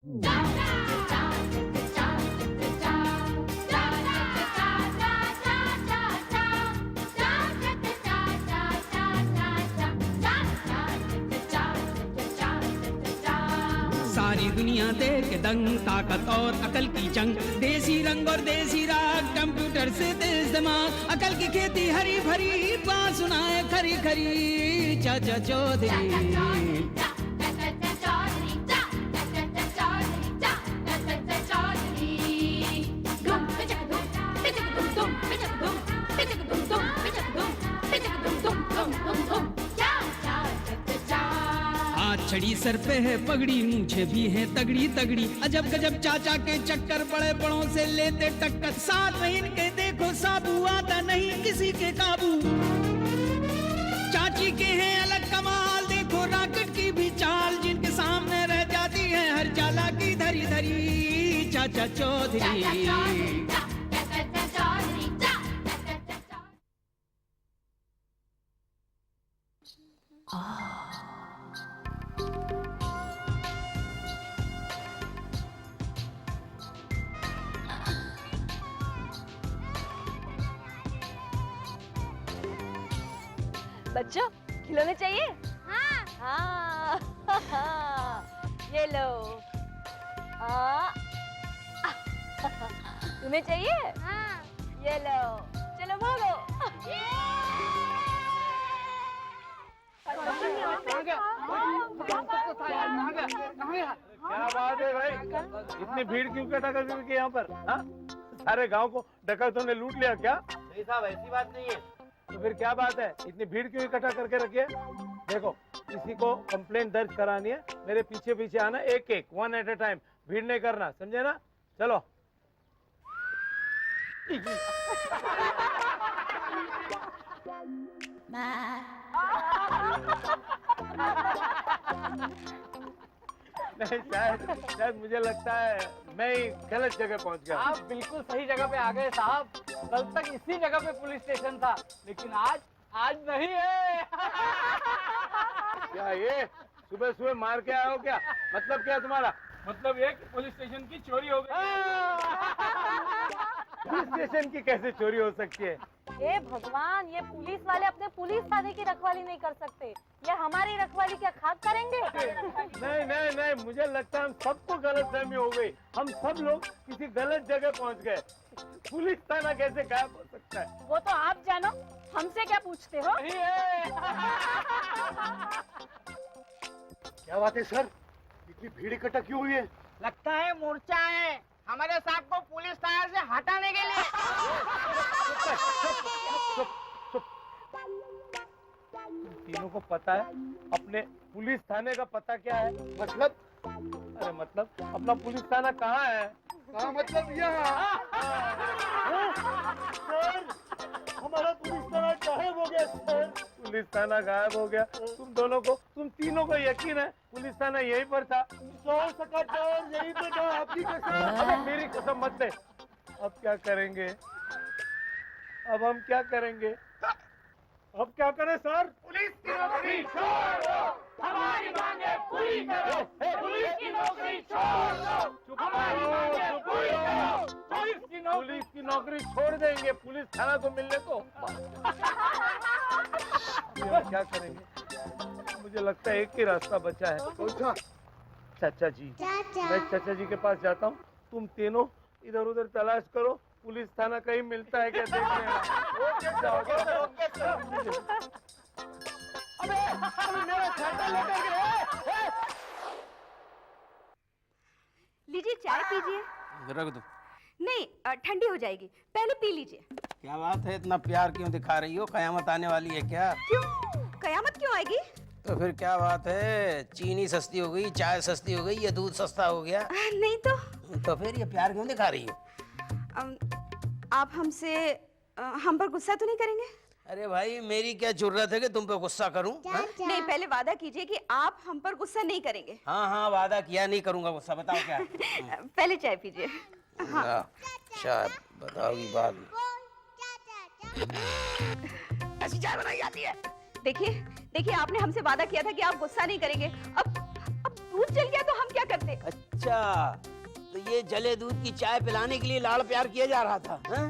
सारी दुनिया देख दंग, ताकत और अकल की जंग, देसी रंग और देसी राग, कंप्यूटर से तेज दिमाग, अकल की खेती हरी भरी, बात सुनाए खरी खरी चाचा चौधरी। छड़ी सर पे है पगड़ी, मूछे भी है तगड़ी तगड़ी, अजब गजब चाचा के चक्कर, बड़े बड़ों से लेते टक्कर, साथ में इनके देखो साबू, आता नहीं किसी के काबू। चाची के हैं अलग कमाल, देखो रॉकेट की भी चाल, जिनके सामने रह जाती है हर चाला की धरी धरी चाचा चौधरी। बच्चों खिलौने चाहिए? हाँ ये लो। तुम्हें चाहिए? हाँ ये लो, चलो भागो। क्या बात है भाई, इतनी भीड़ क्यों इकट्ठा करके यहाँ पर? सारे गांव को डकैतों ने लूट लिया क्या? नहीं साहब, ऐसी बात नहीं है। तो फिर क्या बात है, इतनी भीड़ क्यों इकट्ठा करके रखी है? देखो, किसी को कंप्लेंट दर्ज करानी है, मेरे पीछे पीछे आना, एक एक, वन एट ए टाइम, भीड़ नहीं करना, समझे ना? चलो। नहीं, शायद मुझे लगता है मैं ही गलत जगह पहुंच गया। आप बिल्कुल सही जगह पे आ गए साहब। कल तक इसी जगह पे पुलिस स्टेशन था, लेकिन आज नहीं है। क्या ये सुबह सुबह मार के आए हो क्या? मतलब क्या तुम्हारा? मतलब ये कि पुलिस स्टेशन की चोरी हो गई। पुलिस स्टेशन की कैसे चोरी हो सकती है? हे भगवान, ये पुलिस वाले अपने पुलिस थाने की रखवाली नहीं कर सकते, ये हमारी रखवाली क्या खाक करेंगे? नहीं नहीं नहीं, मुझे लगता है हम सबको गलतफहमी हो गई, हम सब लोग किसी गलत जगह पहुंच गए। पुलिस थाना कैसे गायब हो सकता है? वो तो आप जानो, हमसे क्या पूछते हो? क्या बात है सर, इतनी भीड़ इकट्ठा क्यों हुई है? लगता है मोर्चा है हमारे साहब को पुलिस थाने से हटाने के लिए। तीनों को पता है अपने पुलिस थाने का पता क्या है? मतलब? अरे मतलब अपना पुलिस थाना कहाँ है? कहाँ मतलब यहाँ? सर, हमारा पुलिस थाना गायब हो गया सर। पुलिस थाना गायब हो गया? तुम तीनों को यकीन है पुलिस थाना यहीं पर था? यहीं पे था, आपकी कसम। मेरी कसम मत ले। अब क्या करेंगे? अब हम क्या करेंगे? अब क्या करें सर? पुलिस की नौकरी छोड़ दो, हमारी मांगे पूरी करो। पुलिस की नौकरी छोड़ दो, हमारी मांगे पूरी करो। पुलिस की नौकरी छोड़ देंगे पुलिस थाना को मिलने को। क्या करेंगे? मुझे लगता है एक ही रास्ता बचा है। कौन सा? चाचा जी। मैं चाचा जी के पास जाता हूँ, तुम तीनों इधर उधर तलाश करो, पुलिस थाना कहीं मिलता है क्या देख लेना। लीजिए चाय पीजिए। रख दो। नहीं, ठंडी हो जाएगी, पहले पी लीजिए। क्या बात है, इतना प्यार क्यों दिखा रही हो? कयामत आने वाली है क्या? क्यों? कयामत क्यों आएगी? तो फिर क्या बात है, चीनी सस्ती हो गई, चाय सस्ती हो गई, या दूध सस्ता हो गया? नहीं तो फिर ये प्यार क्यों दिखा रही हो? आप हमसे हम पर गुस्सा तो नहीं करेंगे? अरे भाई, मेरी क्या जरूरत है कि तुम पे गुस्सा करूं? नहीं, पहले वादा कीजिए कि आप हम पर गुस्सा नहीं करेंगे। हाँ, वादा किया, नहीं करूंगा गुस्सा। बताओ क्या? पहले चाय पीजिए। हाँ। चाय बताओगी बाद में। ऐसी चाय बनाई जाती है? देखिए, आपने हमसे वादा किया था कि आप गुस्सा नहीं करेंगे। अब दूध जल गया तो हम क्या करते? अच्छा, तो ये जले दूध की चाय पिलाने के लिए लाड़ प्यार किया जा रहा था, हाँ?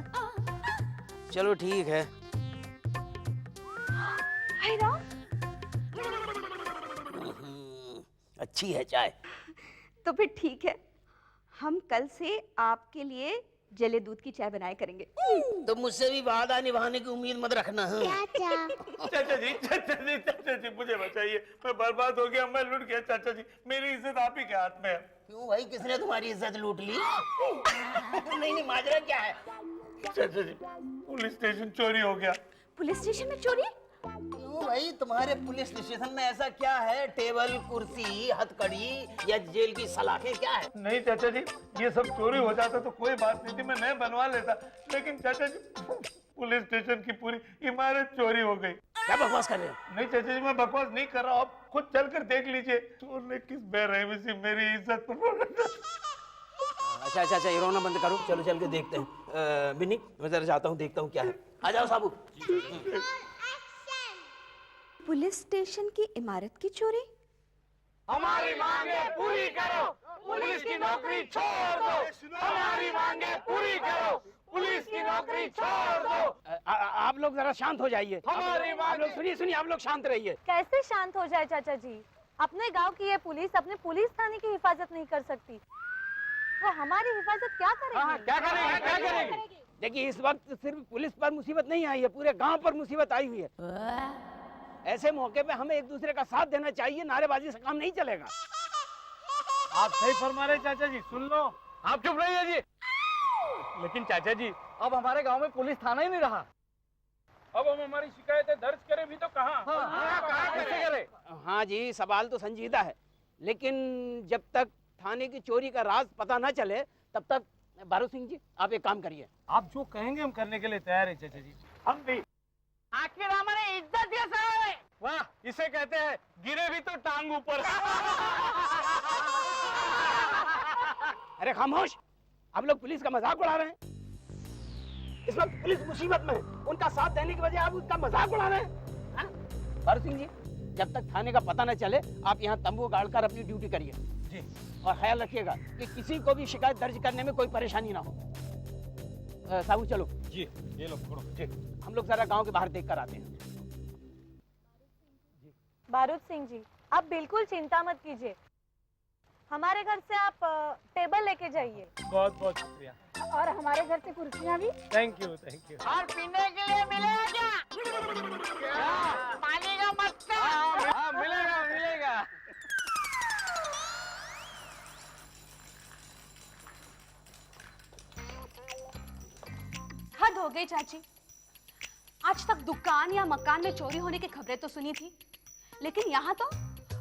चलो ठीक है। हाय राम, अच्छी है चाय। तो फिर ठीक है, हम कल से आपके लिए जले दूध की चाय बनाया करेंगे। तो मुझसे भी वादा निभाने की उम्मीद मत रखना। हाँ? चाचा जी मुझे बचाइए, मैं बर्बाद हो गया, मैं लुट गया। चाचा जी मेरी इज्जत आप ही के हाथ में है। क्यों भाई, किसने तुम्हारी इज्जत लूट ली? नहीं, माजरा क्या है? चाचा जी पुलिस स्टेशन चोरी हो गया। पुलिस स्टेशन में चोरी? क्यों भाई, तुम्हारे पुलिस स्टेशन में ऐसा क्या है? टेबल, कुर्सी, हथकड़ी या जेल की सलाखें क्या है? नहीं चाचा जी, ये सब चोरी हो जाता तो कोई बात नहीं थी, मैं नए बनवा लेता। लेकिन चाचा जी पुलिस स्टेशन की पूरी इमारत चोरी हो गई। क्या बकवास कर रहे हो? नहीं चाचा जी, मैं बकवास नहीं कर रहा हूँ, आप खुद चल कर देख लीजिए। चोर ने किस बेरहमी से मेरी इज्जत अच्छा, ये रोना बंद करो, चलो चल के देखते हैं। बिन्नी, मैं जरा जाता हूँ, देखता हूँ क्या है। आ जाओ साबू। पुलिस स्टेशन की इमारत की चोरी? हमारी मांगे पूरी करो, पुलिस की नौकरी छोड़ दो। हमारी मांगे पूरी करो, पुलिस की नौकरी छोड़ दो। आप लोग जरा शांत हो जाइए। हमारी आप लोग सुनिए, आप लोग शांत रहिए। कैसे शांत हो जाए चाचा जी? अपने गांव की ये पुलिस अपने पुलिस थाने की हिफाजत नहीं कर सकती, वो हमारी हिफाजत क्या करेगी? क्या करेगी? देखिए, इस वक्त सिर्फ पुलिस पर मुसीबत नहीं आई है, पूरे गांव पर मुसीबत आई हुई है। ऐसे मौके पे हमें एक दूसरे का साथ देना चाहिए, नारेबाजी से काम नहीं चलेगा। आप सही फरमा रहे चाचा जी, सुन लो। आप चुप रहिए जी। लेकिन चाचा जी, अब हमारे गांव में पुलिस थाना ही नहीं रहा। अब हम हमारी शिकायतें दर्ज करें भी तो कहाँ? कैसे करें? हाँ जी, सवाल तो संजीदा है, लेकिन जब तक थाने की चोरी का राज पता न चले तब तक बारू सिंह जी आप एक काम करिए। आप जो कहेंगे हम करने के लिए तैयार है चाचा जी। हम भी। आखिर हमारे इज्जत दिया सारे। वाह, इसे कहते हैं गिरे भी तो टांग ऊपर। अरे खामोश, आप लोग पुलिस का मजाक उड़ा रहे हैं। इस वक्त पुलिस मुसीबत में है, उनका साथ देने की वजह आप उसका मजाक उड़ा रहे हैं। हाँ? बारू सिंह जी, जब तक थाने का पता न चले आप यहाँ तंबू गाड़कर अपनी ड्यूटी करिए जी, और ख्याल रखिएगा कि किसी को भी शिकायत दर्ज करने में कोई परेशानी ना हो। साहू चलो जी, ये लो पकड़ो जी। हम लोग जरा गांव के बाहर देख कर आते हैं। बारूद सिंह जी, आप बिल्कुल चिंता मत कीजिए, हमारे घर से आप टेबल लेके जाइए। बहुत बहुत शुक्रिया। और हमारे घर से कुर्सियाँ भी। Thank you, thank you. और पीने के लिए मिलेगा क्या? पानी का मटका। हाँ, मिलेगा। हद हो गई चाची, आज तक दुकान या मकान में चोरी होने की खबरें तो सुनी थी, लेकिन यहाँ तो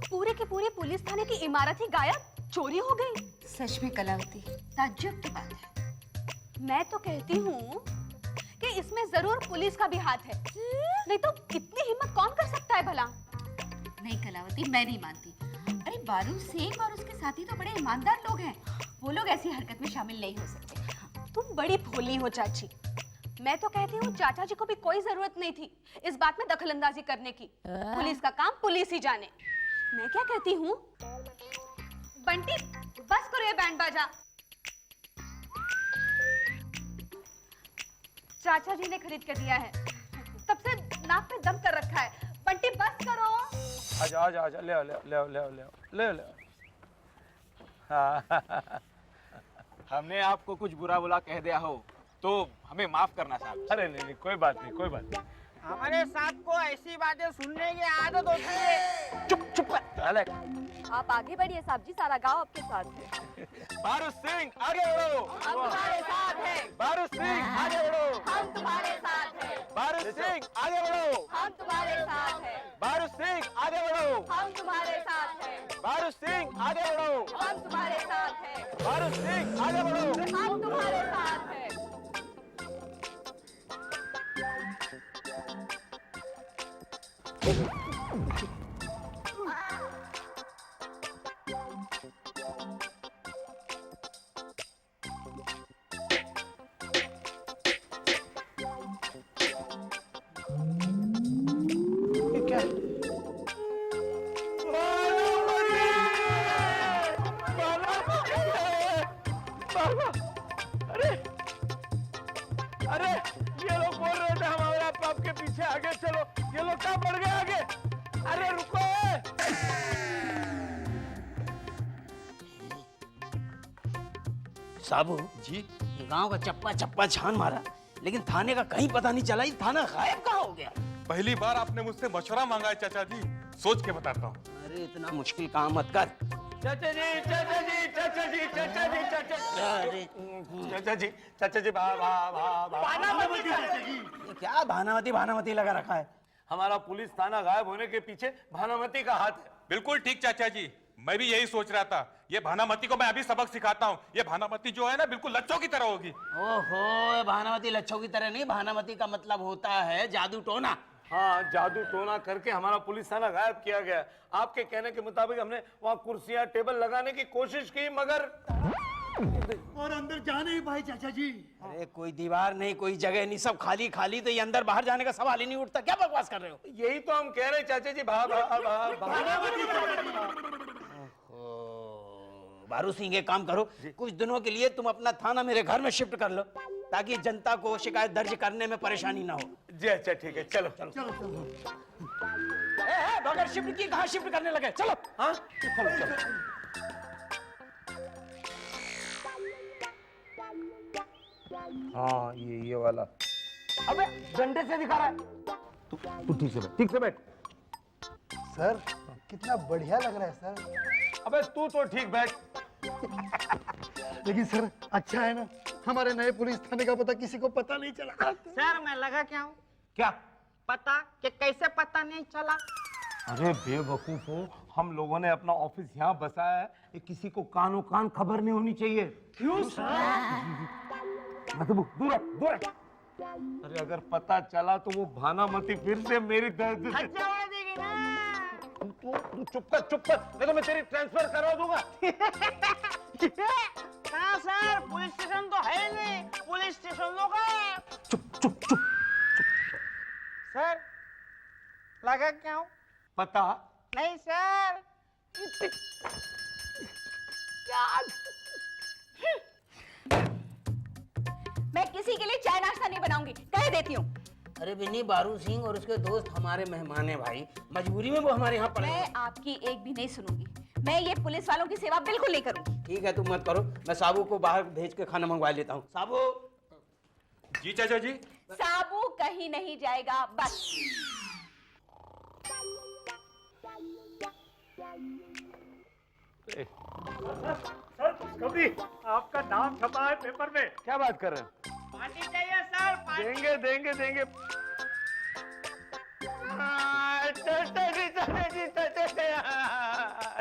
पूरे की पूरी पुलिस थाने की इमारत ही गायब, चोरी हो गई। सच में कलावती, ताज्जुब की बात है। मैं तो कहती हूँ कि इसमें जरूर पुलिस का भी हाथ है, नहीं तो इतनी हिम्मत कौन कर सकता है भला? नहीं कलावती, मैं नहीं मानती। अरे बारू सिंह और उसके साथी तो बड़े ईमानदार लोग हैं, वो लोग ऐसी हरकत में शामिल नहीं हो सकते। तुम बड़ी भोली हो चाची। मैं तो कहती हूँ चाचा जी को भी कोई जरूरत नहीं थी इस बात में दखलंदाजी करने की। पुलिस का काम पुलिस ही जाने। मैं क्या कहती हूँ, बंटी बस करो ये बैंड बाजा। चाचा जी ने खरीद के दिया है, तब से नाक पे दम कर रखा है। बंटी बस करो। आजा, ले। हाँ। हमने आपको कुछ बुरा बुला कह दिया हो तो हमें माफ करना साहब। अरे नहीं, कोई बात नहीं। हमारे साथ को ऐसी बातें सुनने की आदत होती है। चुप कर। आप आगे बढ़िए साहब जी, सारा गांव आपके साथ है। बारू सिंह आगे बढ़ो। हम तुम्हारे साथ हैं। बारू सिंह आगे बढ़ो। हम तुम्हारे साथ हैं। बारू सिंह आगे बढ़ो। हम तुम्हारे साथ हैं। बारू सिंह आगे बढ़ो। हम तुम्हारे साथ हैं। बारू सिंह आगे बढ़ो। हम तुम्हारे साथ हैं। बारू सिंह आगे बढ़ो। हम तुम्हारे साथ हैं। अरे अरे ये लोग बोल रहे थे हमारे आपके पीछे आगे चलो, ये लोग कहाँ बढ़ गए आगे? अरे रुको। साबू जी गांव का चप्पा चप्पा छान मारा, लेकिन थाने का कहीं पता नहीं चला। ये थाना गायब कहाँ हो गया? पहली बार आपने मुझसे मशवरा मांगा है चाचा जी, सोच के बताता हूँ। अरे इतना मुश्किल काम मत कर। चाचा जी चाचा जी चाचा जी चाचा जी अरे चाचा जी भानामती चाचा जी। ये क्या भानामती भानामती लगा रखा है? हमारा पुलिस थाना गायब होने के पीछे भानामती का हाथ है। बिल्कुल ठीक चाचा जी, मैं भी यही सोच रहा था। ये भानामती को मैं अभी सबक सिखाता हूँ। ये भानामती जो है ना बिल्कुल लच्छों की तरह होगी। ओहो, भानामती लच्छों की तरह नहीं, भानामती का मतलब होता है जादू टोना। हाँ, जादू टोना करके हमारा पुलिस थाना गायब किया गया। आपके कहने के मुताबिक हमने वहाँ कुर्सियाँ टेबल लगाने की कोशिश की, मगर और अंदर जाने ही भाई चाचा जी। अरे कोई दीवार नहीं, कोई जगह नहीं, सब खाली खाली। तो ये अंदर बाहर जाने का सवाल ही नहीं उठता। क्या बकवास कर रहे हो? यही तो हम कह रहे हैं चाचा जी। बारू सिंह, एक काम करो, कुछ दिनों के लिए तुम अपना थाना मेरे घर में शिफ्ट कर लो, ताकि जनता को शिकायत दर्ज करने में परेशानी ना हो। जी अच्छा ठीक है, चलो चलो चलो चलो। बगैर शिफ्ट किए कहाँ शिफ्ट करने लगे? चलो। हाँ चलो चलो। हाँ ये वाला। अबे डंडे से दिखा रहा है। तू ठीक से बैठ, ठीक से बैठ। सर कितना बढ़िया लग रहा है सर। अबे तू तो ठीक बैठ। लेकिन सर अच्छा है ना, हमारे नए पुलिस थाने का पता किसी को पता नहीं चला। सर मैं लगा क्या हूँ? क्या पता कि कैसे पता नहीं चला? अरे बेवकूफ हो, हम लोगों ने अपना ऑफिस यहाँ बसाया है, ये किसी को कानो कान खबर नहीं होनी चाहिए। क्यों सर? दूर दूर। अरे अगर पता चला तो वो भानामती फिर से मेरी दर्द से देगी ना। तू चुप कर, नहीं तो मैं तेरी ट्रांसफर करवा दूंगा। कहाँ सर? पुलिस स्टेशन तो है नहीं, पुलिस स्टेशन होगा। चुप। सर लगा क्या हूँ? पता नहीं सर। मैं किसी के लिए चाय नाश्ता नहीं बनाऊंगी, कह देती हूँ। अरे बिन्नी, बारू सिंह और उसके दोस्त हमारे मेहमान हैं भाई, मजबूरी में वो हमारे यहाँ पड़े। मैं आपकी एक भी नहीं सुनूंगी। मैं ये पुलिस वालों की सेवा बिल्कुल नहीं करूंगी। ठीक है, तुम मत करो, मैं साबू को बाहर भेज के खाना मंगवा लेता हूँ। साबू। जी चाचा जी। साबू कहीं नहीं जाएगा, बस। कभी आपका नाम छपा है पेपर में। क्या बात कर रहे हैं? पार्टी चाहिए सर, पार्टी। देंगे।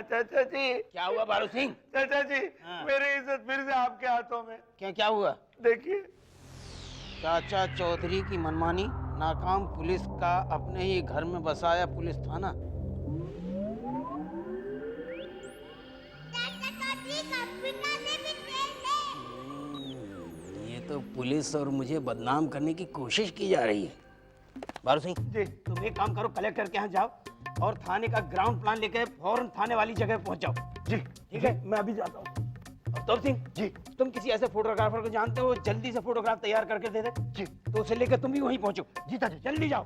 चाचा जी। क्या हुआ बारू सिंह? चाचा जी, मेरी इज्जत फिर से आपके हाथों में। क्या हुआ? देखिए, चाचा चौधरी की मनमानी, नाकाम पुलिस का अपने ही घर में बसाया पुलिस थाना। ये तो पुलिस और मुझे बदनाम करने की कोशिश की जा रही है। बारू सिंह जी। तुम एक काम करो, कलेक्टर के यहाँ जाओ और थाने का ग्राउंड प्लान लेकर फौरन थाने वाली जगह पहुंच जाओ। जी ठीक है, मैं अभी जाता हूँ। अवतार सिंह जी। तुम किसी ऐसे फोटोग्राफर को जानते हो, जल्दी से फोटोग्राफ तैयार करके दे दे। जी। तो उसे लेकर तुम भी वहीं पहुंचो। जी चाचा, जल्दी जाओ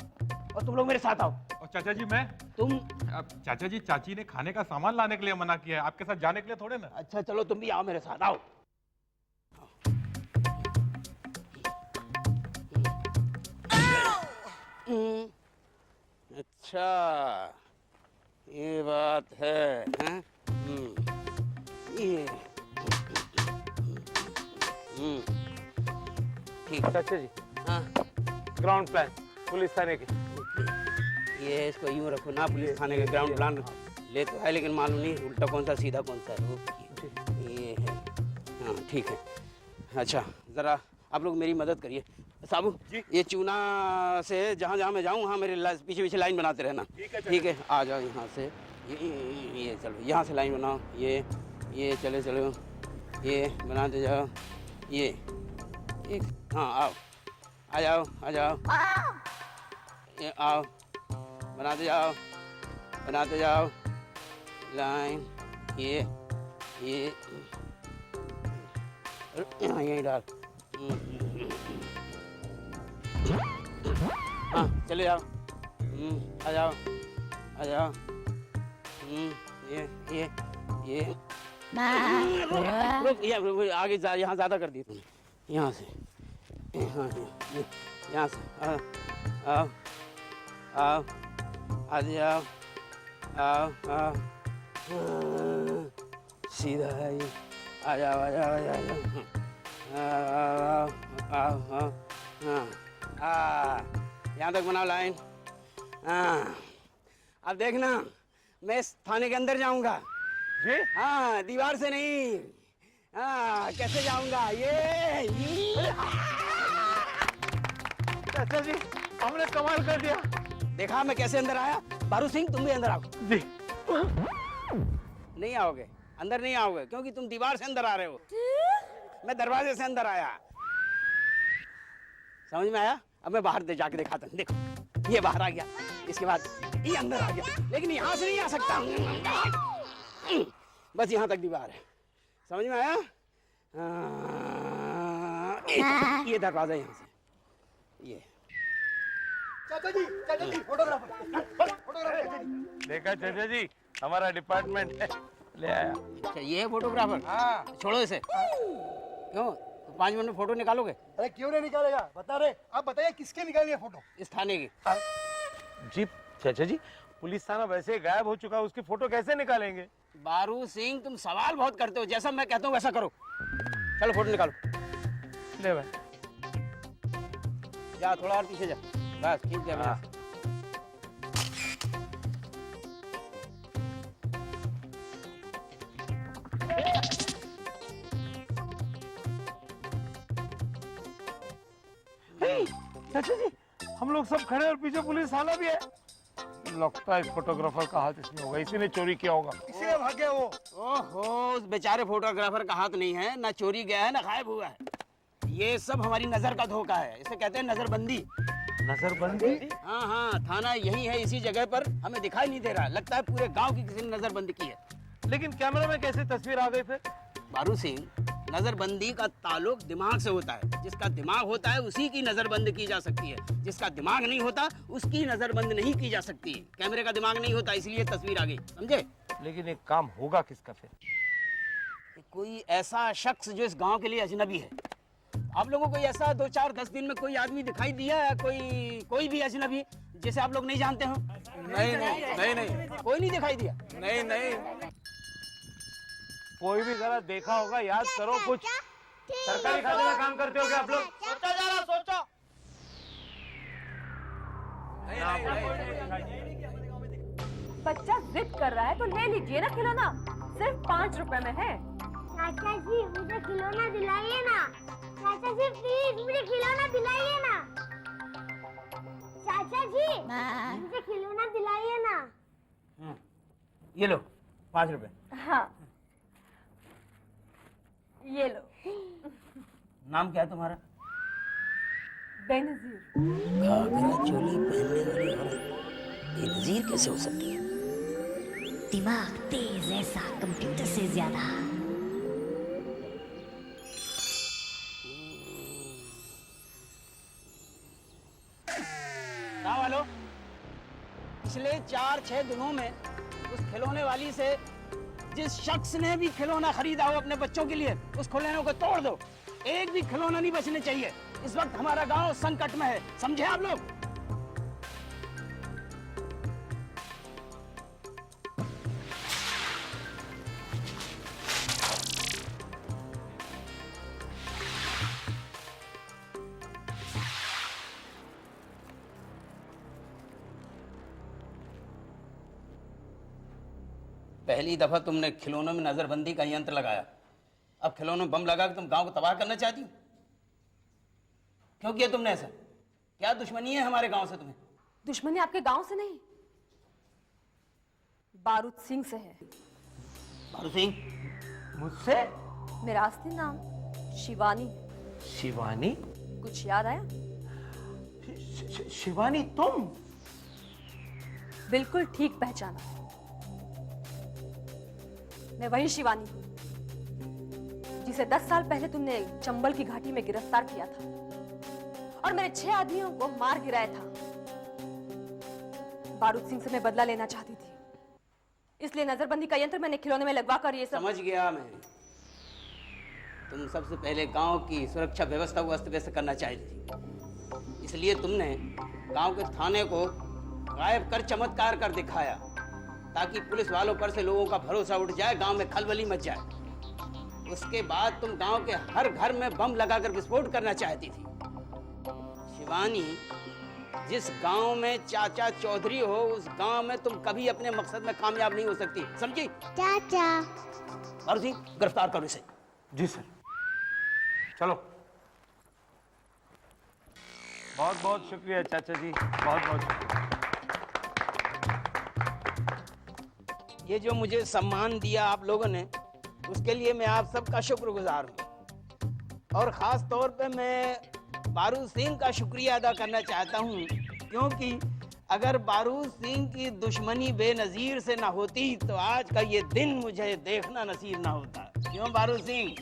और तुम लोग मेरे साथ आओ। और चाचा जी मैं तुम अब चाचा जी, चाची ने खाने का सामान लाने के लिए मना किया है, आपके साथ जाने के लिए थोड़े ना। अच्छा चलो, तुम भी आओ मेरे साथ, आओ। अच्छा ये बात है, हैं? ये ठीक। चाचा जी, हाँ ग्राउंड प्लान पुलिस थाने की। ये इसको यूं रखो ना, पुलिस थाने का ग्राउंड प्लान ले तो है, लेकिन मालूम नहीं उल्टा कौन सा सीधा कौन सा है। ये है, हाँ ठीक है। अच्छा जरा आप लोग मेरी मदद करिए। साबू ये चूना से जहाँ जहाँ मैं जाऊँ वहाँ मेरे पीछे पीछे लाइन बनाते रहना। ठीक है, आ जाओ यहाँ से। ये चलो, यहाँ से लाइन बनाओ। ये चले चलो, ये बनाते जाओ। ये हाँ आओ, आ जाओ। ये आओ, बनाते जाओ लाइन। ये यहाँ यहीं डाल। हाँ चले जाओ। आ जाओ आ जाओ। ये रुक, आगे यहाँ ज्यादा कर दी तूने। यहाँ से यहाँ से आओ आओ आओ आ जाओ आओ आओ सीधा है ये। आ जाओ आ जाओ आ जाओ आओ आओ आओ हाँ यहाँ तक बनाओ लाइन। हाँ अब देखना मैं इस थाने के अंदर जाऊंगा जी? हाँ दीवार से नहीं। हाँ कैसे जाऊंगा ये चाचा जी हमने कमाल कर दिया। देखा मैं कैसे अंदर आया। बारू सिंह तुम भी अंदर आओ। जी नहीं आओगे अंदर नहीं आओगे क्योंकि तुम दीवार से अंदर आ रहे हो। मैं दरवाजे से अंदर आया। समझ में आया। अब मैं बाहर दे जाके दिखाता हूँ। देखो ये बाहर आ गया इसके बाद ये अंदर आ गया लेकिन यहाँ से नहीं आ सकता। बस यहाँ तक दीवार है। समझ में आया। ये दरवाजा यहाँ से ये। चाचा जी फोटोग्राफर। देखा चाचा जी हमारा डिपार्टमेंट है ले आया। अच्छा ये है फोटोग्राफर। हाँ छोड़ो इसे। क्यों तो 5 मिनट में फोटो निकालोगे। अरे क्यों नहीं निकालेगा बता रहे। आप बताइए किसके निकाली है फोटो। इस थाने की। जी चाचा जी पुलिस थाना वैसे ही गायब हो चुका है उसकी फोटो कैसे निकालेंगे। बारू सिंह तुम सवाल बहुत करते हो। जैसा मैं कहता हूँ वैसा करो। चलो फोटो निकालो। ले भाई जा थोड़ा और पीछे जा। बस खींच जा। हाँ। चाचा जी हम लोग सब खड़े और पीछे पुलिस थाना भी है। लगता है इस फोटोग्राफर का हाथ इसमें होगा इसी ने चोरी किया होगा। इसीलिए भाग गया वो। ओहो उस बेचारे फोटोग्राफर का हाथ नहीं है। ना चोरी गया है ना गायब हुआ है। ये सब हमारी नजर का धोखा है। इसे कहते हैं नजरबंदी। नजरबंदी। हाँ हाँ थाना यही है इसी जगह पर। हमें दिखाई नहीं दे रहा। लगता है पूरे गांव की किसी ने नजरबंदी की है। लेकिन कैमरा में कैसे तस्वीर आ गई फिर। बारू सिंह नजरबंदी का ताल्लुक दिमाग से होता है। जिसका दिमाग होता है उसी की नजरबंद की जा सकती है। जिसका दिमाग नहीं होता उसकी नजरबंद नहीं की जा सकती। कैमरे का दिमाग नहीं होता इसलिए तस्वीर आ गई। समझे। लेकिन एक काम होगा किसका फिर। कोई ऐसा शख्स जो इस गांव के लिए अजनबी है। आप लोगों को ऐसा 2 4 10 दिन में कोई आदमी दिखाई दिया है कोई भी अजनबी जिसे आप लोग नहीं जानते हो। नहीं कोई नहीं दिखाई दिया। नहीं कोई भी जरा देखा होगा याद करो कुछ। सरकारी खाते में काम करते हो क्या आप लोग। सोचो जरा सोचो। बच्चा जिद कर रहा है तो ले लीजिए ना खिलौना। सिर्फ 5 रुपए में है। चाचा जी मुझे खिलौना दिलाइए ना। चाचा जी प्लीज मुझे खिलौना दिलाइए ना। चाचा जी मुझे खिलौना दिलाइए ना। ये लो 5 रुपए। हाँ ये लो। नाम क्या है तुम्हारा। बेनजीर। घाघरा चोली पहनने वाली औरत बेनजीर कैसे हो सकती है। दिमाग तेज ऐसा कंप्यूटर से ज्यादा। गाँव वालों पिछले 4-6 दिनों में उस खिलौने वाली से जिस शख्स ने भी खिलौना खरीदा हो अपने बच्चों के लिए उस खिलौने को तोड़ दो। एक भी खिलौना नहीं बचने चाहिए। इस वक्त हमारा गांव संकट में है। समझे आप लोग। पहली दफा तुमने खिलौनों में नजरबंदी का यंत्र लगाया। अब खिलौनों में बम लगा के तुम गांव को तबाह करना चाहती हो। क्यों किया तुमने ऐसा। क्या दुश्मनी है हमारे गांव से तुम्हें। दुश्मनी आपके गांव से नहीं बारूद सिंह से है। बारू सिंह मुझसे। मेरा असली नाम शिवानी। शिवानी। कुछ याद आया। शिवानी तुम। बिल्कुल ठीक पहचाना। मैं वही शिवानी हूँ जिसे 10 साल पहले तुमने चंबल की घाटी में गिरफ्तार किया था और मेरे 6 आदमियों को मार गिराया था। बारूद सिंह से मैं बदला लेना चाहती थी, इसलिए नजरबंदी का यंत्र मैंने खिलौने में लगवा कर ये सब। समझ गया मैं। तुम सबसे पहले गांव की सुरक्षा व्यवस्था को अस्त व्यस्त करना चाहती थी, इसलिए तुमने गांव के थाने को गायब कर चमत्कार कर दिखाया ताकि पुलिस वालों पर से लोगों का भरोसा उठ जाए, गांव में खलबली मच जाए। उसके बाद तुम गांव के हर घर में बम लगाकर विस्फोट करना चाहती थी। शिवानी, जिस गांव में चाचा चौधरी हो उस गांव में तुम कभी अपने मकसद में कामयाब नहीं हो सकती, समझी? चाचा बारूद सिंह, गिरफ्तार करो इसे। जी सर। चलो। बहुत बहुत शुक्रिया चाचा जी, बहुत बहुत शुक्रिया। ये जो मुझे सम्मान दिया आप लोगों ने, उसके लिए मैं आप सबका शुक्रगुजार हूँ। और खास तौर पे मैं बारूद सिंह का शुक्रिया अदा करना चाहता हूँ, क्योंकि अगर बारूद सिंह की दुश्मनी बेनजीर से ना होती तो आज का ये दिन मुझे देखना नसीब ना होता। क्यों बारूद सिंह?